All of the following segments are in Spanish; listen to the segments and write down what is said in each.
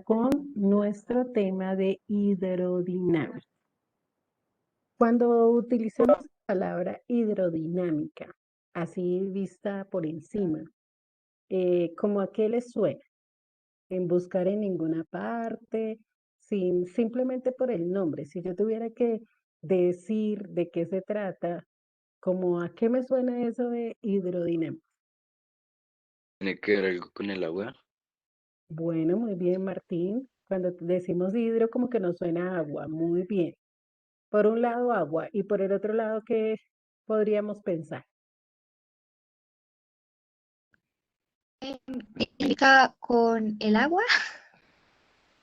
con nuestro tema de hidrodinámica. Cuando utilizamos la palabra hidrodinámica, así vista por encima, ¿cómo a qué les suena? En buscar en ninguna parte, simplemente por el nombre. Si yo tuviera que decir de qué se trata, ¿cómo a qué me suena eso de hidrodinámica? ¿Tiene que ver algo con el agua? Bueno, muy bien, Martín. Cuando decimos hidro, como que nos suena a agua. Muy bien. Por un lado, agua, y por el otro lado, ¿qué podríamos pensar? Dinámica con el agua.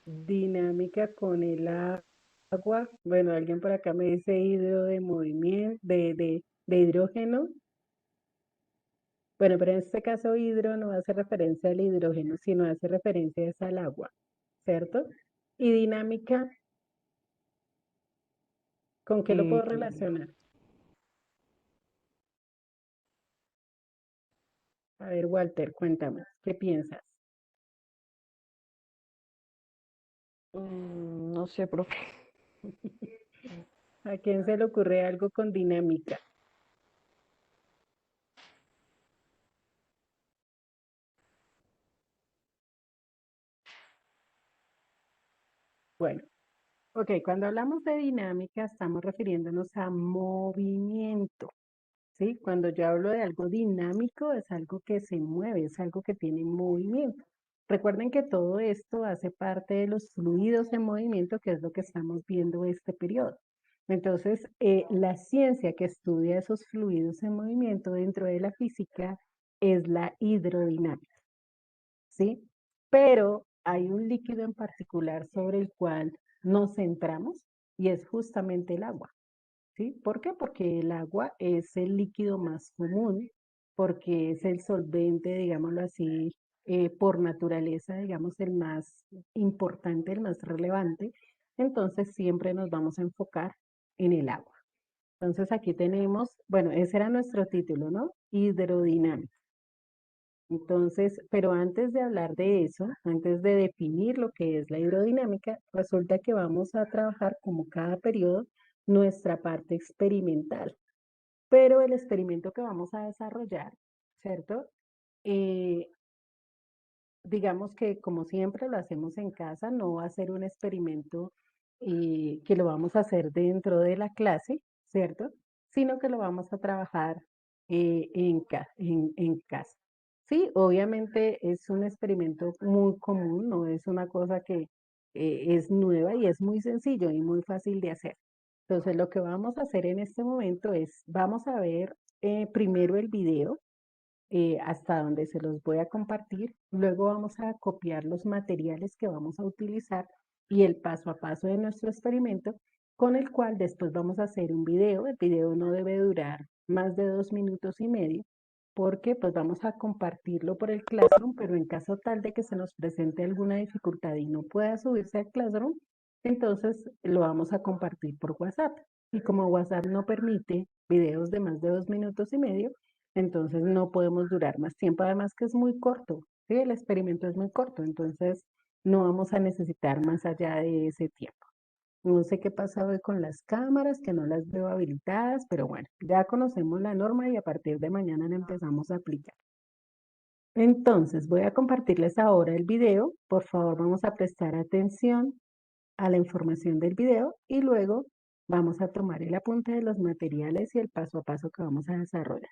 Dinámica con el agua. Bueno, alguien por acá me dice hidro de movimiento, de hidrógeno. Bueno, pero en este caso hidro no hace referencia al hidrógeno, sino hace referencia es al agua, ¿cierto? Y dinámica, ¿con qué lo puedo Mm, relacionar? A ver, Walter, cuéntame, ¿qué piensas? No sé, profe. ¿A quién se le ocurre algo con dinámica? Bueno, ok, cuando hablamos de dinámica estamos refiriéndonos a movimiento, ¿sí? Cuando yo hablo de algo dinámico es algo que se mueve, es algo que tiene movimiento. Recuerden que todo esto hace parte de los fluidos en movimiento, que es lo que estamos viendo este periodo. Entonces, la ciencia que estudia esos fluidos en movimiento dentro de la física es la hidrodinámica, ¿sí? Pero hay un líquido en particular sobre el cual nos centramos y es justamente el agua. ¿Sí? ¿Por qué? Porque el agua es el líquido más común, porque es el solvente, digámoslo así, por naturaleza, digamos, el más importante, el más relevante. Entonces siempre nos vamos a enfocar en el agua. Entonces aquí tenemos, bueno, ese era nuestro título, ¿no? Hidrodinámica. Entonces, pero antes de hablar de eso, antes de definir lo que es la hidrodinámica, resulta que vamos a trabajar como cada periodo nuestra parte experimental. Pero el experimento que vamos a desarrollar, ¿cierto? Eh, digamos que como siempre lo hacemos en casa, no va a ser un experimento que lo vamos a hacer dentro de la clase, ¿cierto? Sino que lo vamos a trabajar en casa. Sí, obviamente es un experimento muy común, no es una cosa que es nueva y es muy sencillo y muy fácil de hacer. Entonces, lo que vamos a hacer en este momento es, vamos a ver primero el video hasta donde se los voy a compartir. Luego vamos a copiar los materiales que vamos a utilizar y el paso a paso de nuestro experimento, con el cual después vamos a hacer un video. El video no debe durar más de 2 minutos y medio, porque pues vamos a compartirlo por el Classroom, pero en caso tal de que se nos presente alguna dificultad y no pueda subirse al Classroom, entonces lo vamos a compartir por WhatsApp. Y como WhatsApp no permite videos de más de 2 minutos y medio, entonces no podemos durar más tiempo, además que es muy corto, ¿sí? El experimento es muy corto, entonces no vamos a necesitar más allá de ese tiempo. No sé qué pasa hoy con las cámaras, que no las veo habilitadas, pero bueno, ya conocemos la norma y a partir de mañana la empezamos a aplicar. Entonces, voy a compartirles ahora el video. Por favor, vamos a prestar atención a la información del video y luego vamos a tomar el apunte de los materiales y el paso a paso que vamos a desarrollar.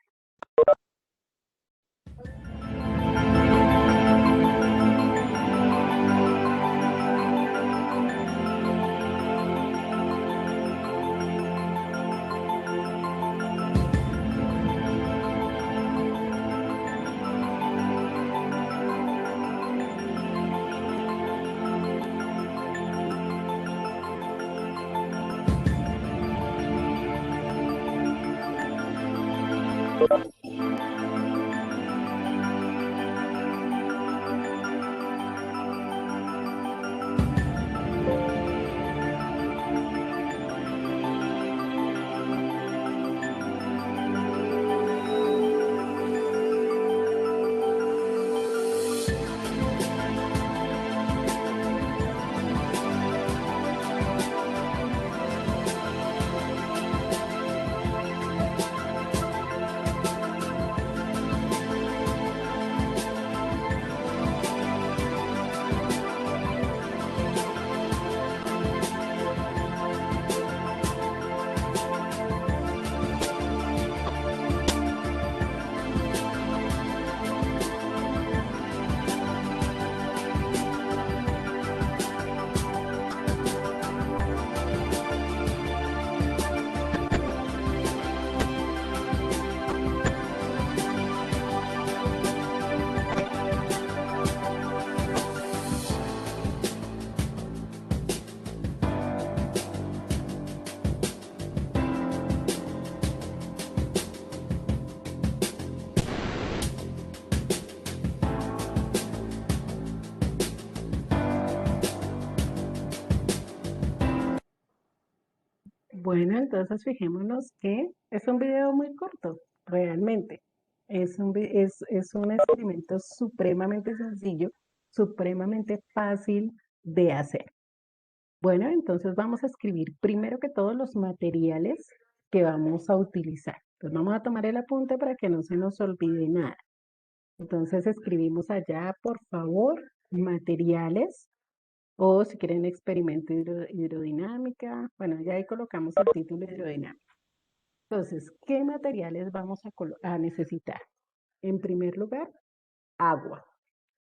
Bueno, entonces fijémonos que es un video muy corto, realmente. Es un experimento supremamente sencillo, supremamente fácil de hacer. Bueno, entonces vamos a escribir primero que todos los materiales que vamos a utilizar. Entonces vamos a tomar el apunte para que no se nos olvide nada. Entonces escribimos allá, por favor, materiales, o si quieren experimento hidrodinámica. Bueno, ya ahí colocamos el título hidrodinámica. Entonces, ¿qué materiales vamos a necesitar? En primer lugar, agua.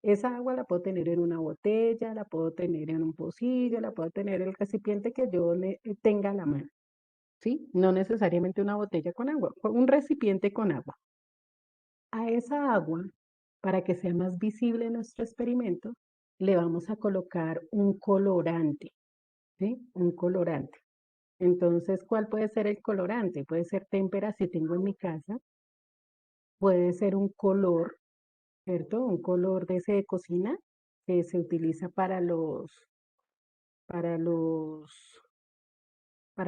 Esa agua la puedo tener en una botella, la puedo tener en un pocillo, la puedo tener en el recipiente que yo tenga a la mano, ¿sí? No necesariamente una botella con agua, un recipiente con agua. A esa agua, para que sea más visible nuestro experimento, le vamos a colocar un colorante, ¿sí? Un colorante. Entonces, ¿cuál puede ser el colorante? Puede ser témpera si tengo en mi casa, puede ser un color, ¿cierto? Un color de ese de cocina que se utiliza para los, para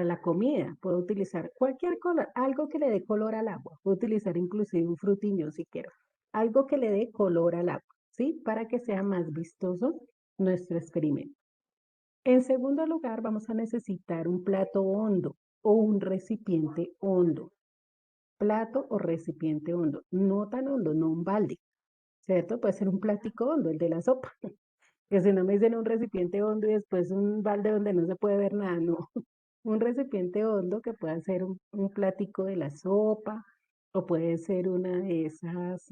la comida. Puedo utilizar cualquier color, algo que le dé color al agua. Puedo utilizar inclusive un frutiño si quiero. Algo que le dé color al agua, ¿sí? Para que sea más vistoso nuestro experimento. En segundo lugar, vamos a necesitar un plato hondo o un recipiente hondo. Plato o recipiente hondo. No tan hondo, no un balde, ¿cierto? Puede ser un platico hondo, el de la sopa. Que si no me dicen un recipiente hondo y después un balde donde no se puede ver nada, no. Un recipiente hondo que pueda ser un platico de la sopa o puede ser una de esas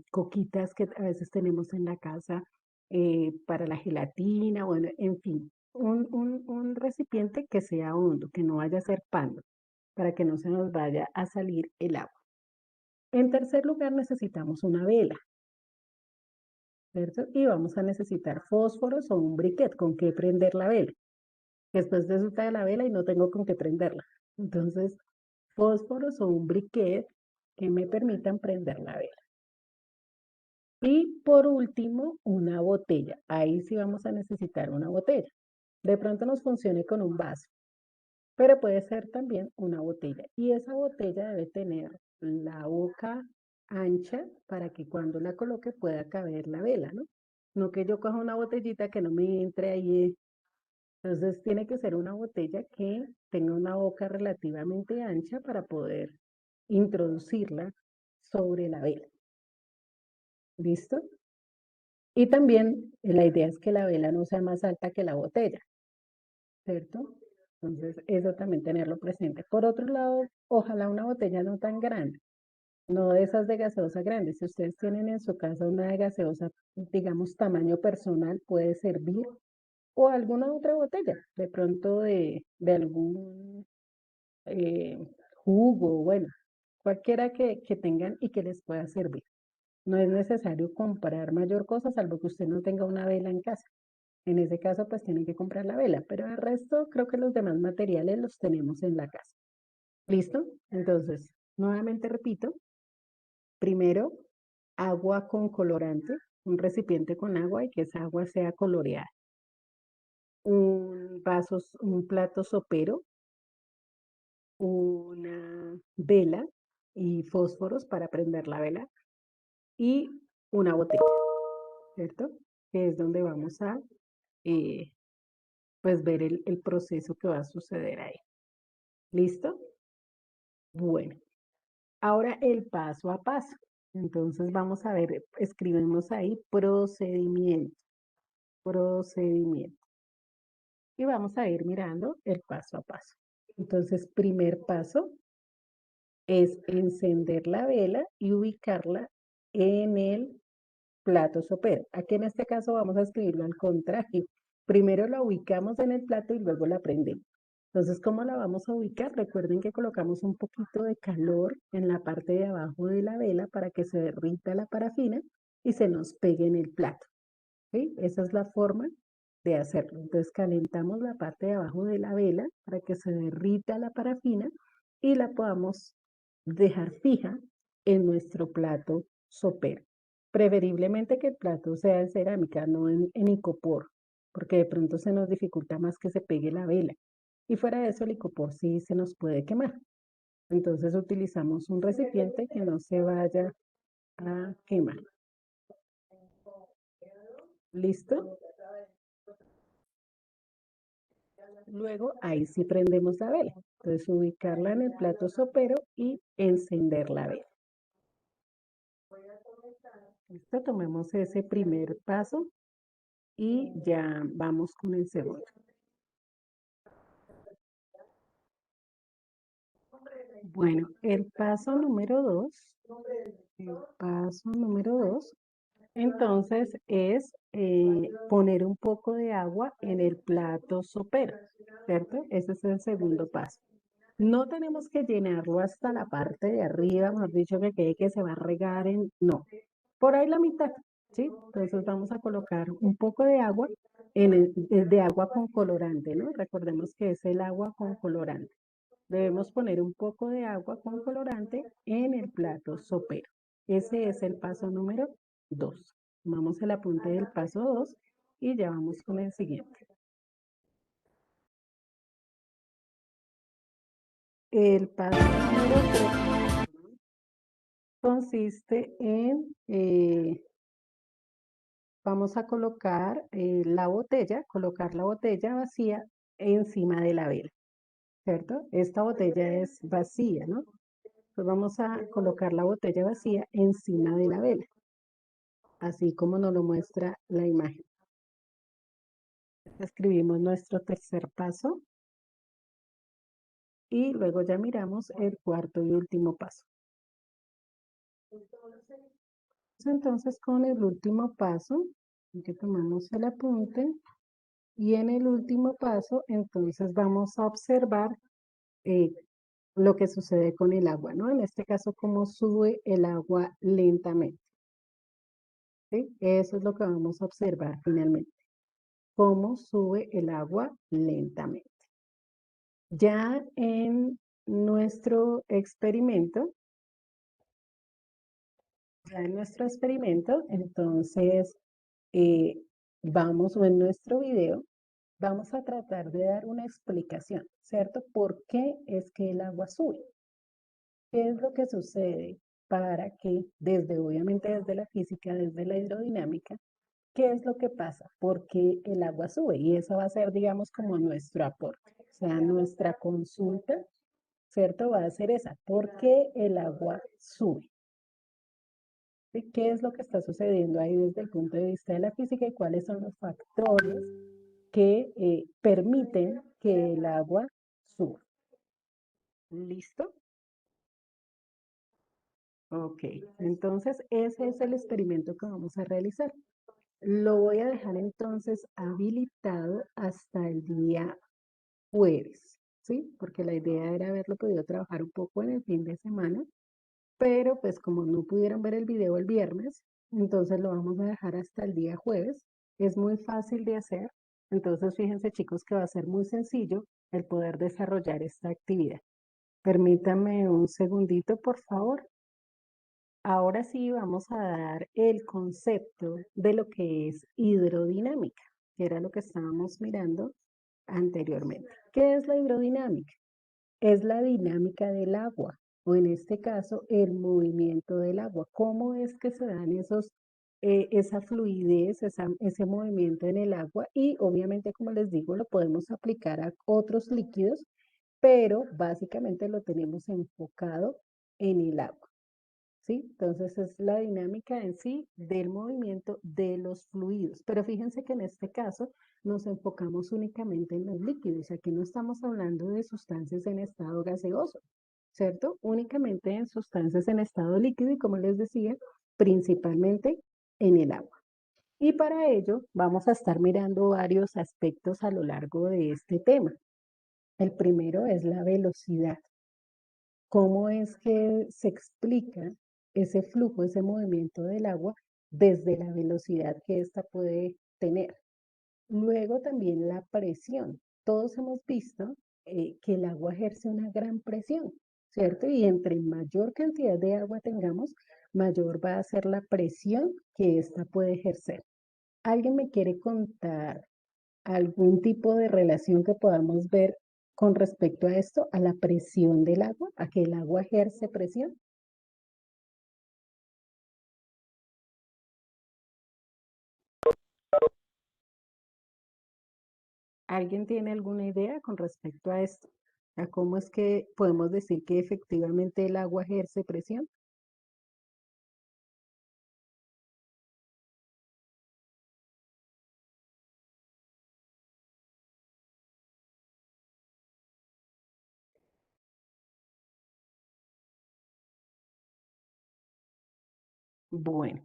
coquitas que a veces tenemos en la casa para la gelatina, bueno, en fin, un recipiente que sea hondo, que no vaya a ser pando, para que no se nos vaya a salir el agua. En tercer lugar, necesitamos una vela, ¿cierto? Y vamos a necesitar fósforos o un briquet con que prender la vela. Después resulta de la vela y no tengo con qué prenderla. Entonces, fósforos o un briquet que me permitan prender la vela. Y por último, una botella. Ahí sí vamos a necesitar una botella. De pronto nos funcione con un vaso, pero puede ser también una botella. Y esa botella debe tener la boca ancha para que cuando la coloque pueda caber la vela, ¿no? No que yo coja una botellita que no me entre ahí. Entonces tiene que ser una botella que tenga una boca relativamente ancha para poder introducirla sobre la vela. ¿Listo? Y también la idea es que la vela no sea más alta que la botella, ¿cierto? Entonces, eso también tenerlo presente. Por otro lado, ojalá una botella no tan grande, no de esas de gaseosa grandes. Si ustedes tienen en su casa una de gaseosa, digamos, tamaño personal, puede servir. O alguna otra botella, de pronto de algún eh, jugo, bueno, cualquiera que tengan y que les pueda servir. No es necesario comprar mayor cosa, salvo que usted no tenga una vela en casa. En ese caso, pues tienen que comprar la vela, pero el resto creo que los demás materiales los tenemos en la casa. ¿Listo? Entonces, nuevamente repito, primero, agua con colorante, un recipiente con agua y que esa agua sea coloreada. Un plato sopero, una vela y fósforos para prender la vela y una botella, ¿cierto? Que es donde vamos a eh, pues ver el proceso que va a suceder ahí. ¿Listo? Bueno, ahora el paso a paso. Entonces vamos a ver, escribimos ahí procedimiento, procedimiento. Y vamos a ir mirando el paso a paso. Entonces, primer paso es encender la vela y ubicarla en el plato sopero. Aquí en este caso vamos a escribirlo al contrario. Primero la ubicamos en el plato y luego la prendemos. Entonces, ¿cómo la vamos a ubicar? Recuerden que colocamos un poquito de calor en la parte de abajo de la vela para que se derrita la parafina y se nos pegue en el plato. ¿Sí? Esa es la forma de hacerlo. Entonces, calentamos la parte de abajo de la vela para que se derrita la parafina y la podamos dejar fija en nuestro plato sopero. Preferiblemente que el plato sea de cerámica, no en icopor, porque de pronto se nos dificulta más que se pegue la vela. y fuera de eso el licopor sí se nos puede quemar. Entonces utilizamos un recipiente que no se vaya a quemar. ¿Listo? Luego ahí sí prendemos la vela. Entonces ubicarla en el plato sopero y encender la vela. Listo, tomemos ese primer paso y ya vamos con el segundo. Bueno, el paso número dos, entonces es poner un poco de agua en el plato sopero, ¿cierto? Ese es el segundo paso. No tenemos que llenarlo hasta la parte de arriba, mejor dicho, que quede que se va a regar no, por ahí la mitad, ¿sí? Entonces vamos a colocar un poco de agua, de agua con colorante, ¿no? Recordemos que es el agua con colorante. Debemos poner un poco de agua con colorante en el plato sopero. Ese es el paso número 2. Tomamos el apunte del paso 2 y ya vamos con el siguiente. El paso número 3 consiste en, vamos a colocar colocar la botella vacía encima de la vela, ¿cierto? Esta botella es vacía, ¿no? Pues vamos a colocar la botella vacía encima de la vela, así como nos lo muestra la imagen. Escribimos nuestro tercer paso y luego ya miramos el cuarto y último paso. Entonces con el último paso, que tomamos el apunte, y en el último paso entonces vamos a observar lo que sucede con el agua, ¿no? En este caso, cómo sube el agua lentamente. ¿Sí? Eso es lo que vamos a observar finalmente. Cómo sube el agua lentamente. Ya en nuestro experimento, entonces, o en nuestro video, vamos a tratar de dar una explicación, ¿cierto? ¿Por qué es que el agua sube? ¿Qué es lo que sucede para que, obviamente desde la física, desde la hidrodinámica, qué es lo que pasa? ¿Por qué el agua sube? Y eso va a ser, digamos, como nuestro aporte. O sea, nuestra consulta, ¿cierto? Va a ser esa. ¿Por qué el agua sube? ¿Sí? ¿Qué es lo que está sucediendo ahí desde el punto de vista de la física y cuáles son los factores que permiten que el agua suba? ¿Listo? Ok, entonces ese es el experimento que vamos a realizar. Lo voy a dejar entonces habilitado hasta el día jueves, ¿sí? Porque la idea era haberlo podido trabajar un poco en el fin de semana, pero pues como no pudieron ver el video el viernes, entonces lo vamos a dejar hasta el día jueves. Es muy fácil de hacer, entonces fíjense chicos que va a ser muy sencillo el poder desarrollar esta actividad. Permítanme un segundito, por favor. Ahora sí vamos a dar el concepto de lo que es hidrodinámica, que era lo que estábamos mirando anteriormente. ¿Qué es la hidrodinámica? Es la dinámica del agua, o en este caso, el movimiento del agua. ¿Cómo es que se dan esa fluidez, ese movimiento en el agua? Y obviamente, como les digo, lo podemos aplicar a otros líquidos, pero básicamente lo tenemos enfocado en el agua. ¿Sí? Entonces es la dinámica en sí del movimiento de los fluidos. Pero fíjense que en este caso nos enfocamos únicamente en los líquidos. Aquí no estamos hablando de sustancias en estado gaseoso, ¿cierto? Únicamente en sustancias en estado líquido y como les decía, principalmente en el agua. Y para ello vamos a estar mirando varios aspectos a lo largo de este tema. El primero es la velocidad. ¿Cómo es que se explica ese flujo, ese movimiento del agua desde la velocidad que ésta puede tener? Luego también la presión. Todos hemos visto que el agua ejerce una gran presión, ¿cierto? Y entre mayor cantidad de agua tengamos, mayor va a ser la presión que ésta puede ejercer. ¿Alguien me quiere contar algún tipo de relación que podamos ver con respecto a esto, a la presión del agua, a que el agua ejerce presión. ¿Alguien tiene alguna idea con respecto a esto? ¿A cómo es que podemos decir que efectivamente el agua ejerce presión? Bueno,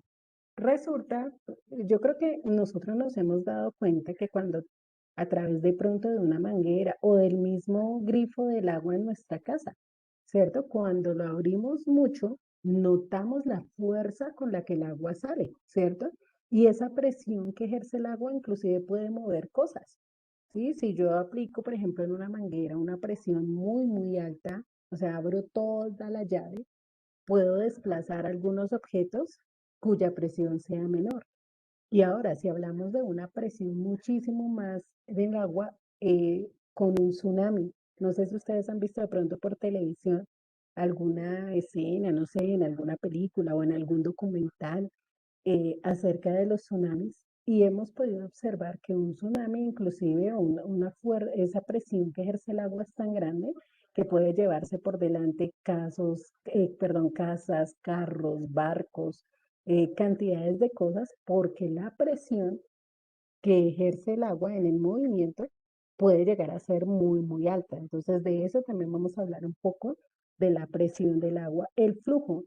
resulta, yo creo que nosotros nos hemos dado cuenta que cuando a través de pronto de una manguera o del mismo grifo del agua en nuestra casa, ¿cierto? Cuando lo abrimos mucho, notamos la fuerza con la que el agua sale, ¿cierto? Y esa presión que ejerce el agua inclusive puede mover cosas, ¿sí? Si yo aplico, por ejemplo, en una manguera una presión muy, muy alta, o sea, abro toda la llave, puedo desplazar algunos objetos cuya presión sea menor. Y ahora, si hablamos de una presión muchísimo más del agua, con un tsunami, no sé si ustedes han visto de pronto por televisión alguna escena, no sé, en alguna película o en algún documental acerca de los tsunamis y hemos podido observar que un tsunami inclusive o esa presión que ejerce el agua es tan grande que puede llevarse por delante casas, carros, barcos, cantidades de cosas porque la presión que ejerce el agua en el movimiento puede llegar a ser muy, muy alta. Entonces de eso también vamos a hablar un poco de la presión del agua, el flujo.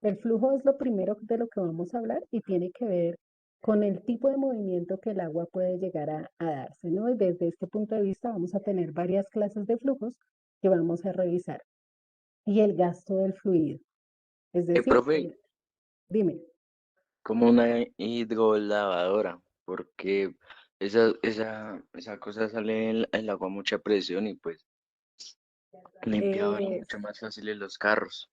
El flujo es lo primero de lo que vamos a hablar y tiene que ver con el tipo de movimiento que el agua puede llegar a darse, ¿no? Y desde este punto de vista vamos a tener varias clases de flujos que vamos a revisar. Y el gasto del fluido, es decir, Profe, dime, como una hidrolavadora, porque esa cosa sale en el agua a mucha presión y pues limpia es mucho más fácil los carros.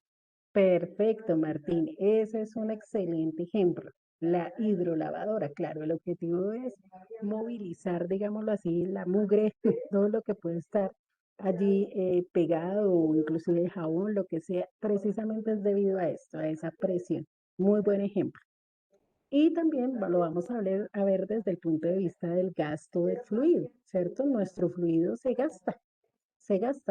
perfecto, Martín. Ese es un excelente ejemplo. La hidrolavadora, claro, el objetivo es movilizar, digámoslo así, la mugre, todo lo que puede estar allí pegado o inclusive el jabón, lo que sea, precisamente es debido a esto, a esa presión. Muy buen ejemplo. Y también lo vamos a ver desde el punto de vista del gasto del fluido, ¿cierto? Nuestro fluido se gasta,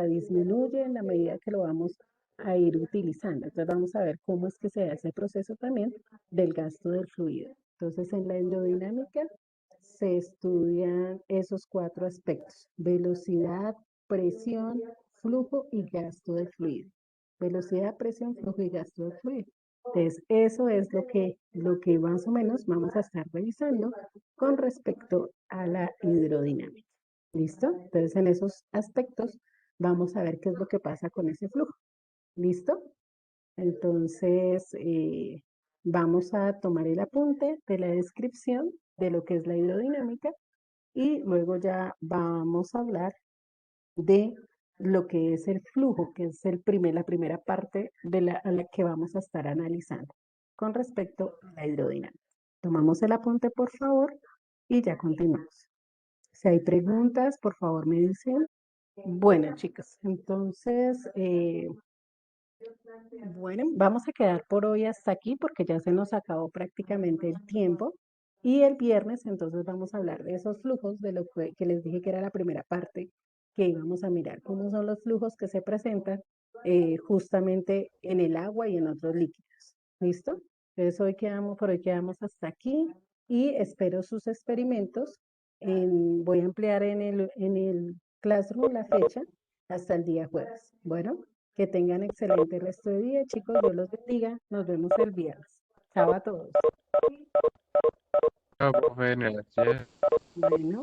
disminuye en la medida que lo vamos a ir utilizando. Entonces vamos a ver cómo es que se hace el proceso también del gasto del fluido. Entonces en la hidrodinámica se estudian esos cuatro aspectos: velocidad, presión, flujo y gasto del fluido. Velocidad, presión, flujo y gasto del fluido. Entonces, eso es lo que más o menos vamos a estar revisando con respecto a la hidrodinámica. ¿Listo? Entonces, en esos aspectos vamos a ver qué es lo que pasa con ese flujo. ¿Listo? Entonces, vamos a tomar el apunte de la descripción de lo que es la hidrodinámica y luego ya vamos a hablar de lo que es el flujo, que es la primera parte de a la que vamos a estar analizando con respecto a la hidrodinámica. Tomamos el apunte, por favor, y ya continuamos. Si hay preguntas, por favor me dicen. Bueno, chicos, entonces, bueno, vamos a quedar por hoy hasta aquí porque ya se nos acabó prácticamente el tiempo. Y el viernes, entonces, vamos a hablar de esos flujos, de lo que les dije que era la primera parte, que íbamos a mirar cómo son los flujos que se presentan justamente en el agua y en otros líquidos. ¿Listo? Entonces, por hoy quedamos hasta aquí y espero sus experimentos. Voy a ampliar en el Classroom la fecha hasta el día jueves. Bueno. Que tengan excelente resto de día, chicos. Dios los bendiga. Nos vemos el viernes. Chao a todos. Chao, profe, gracias. Bueno.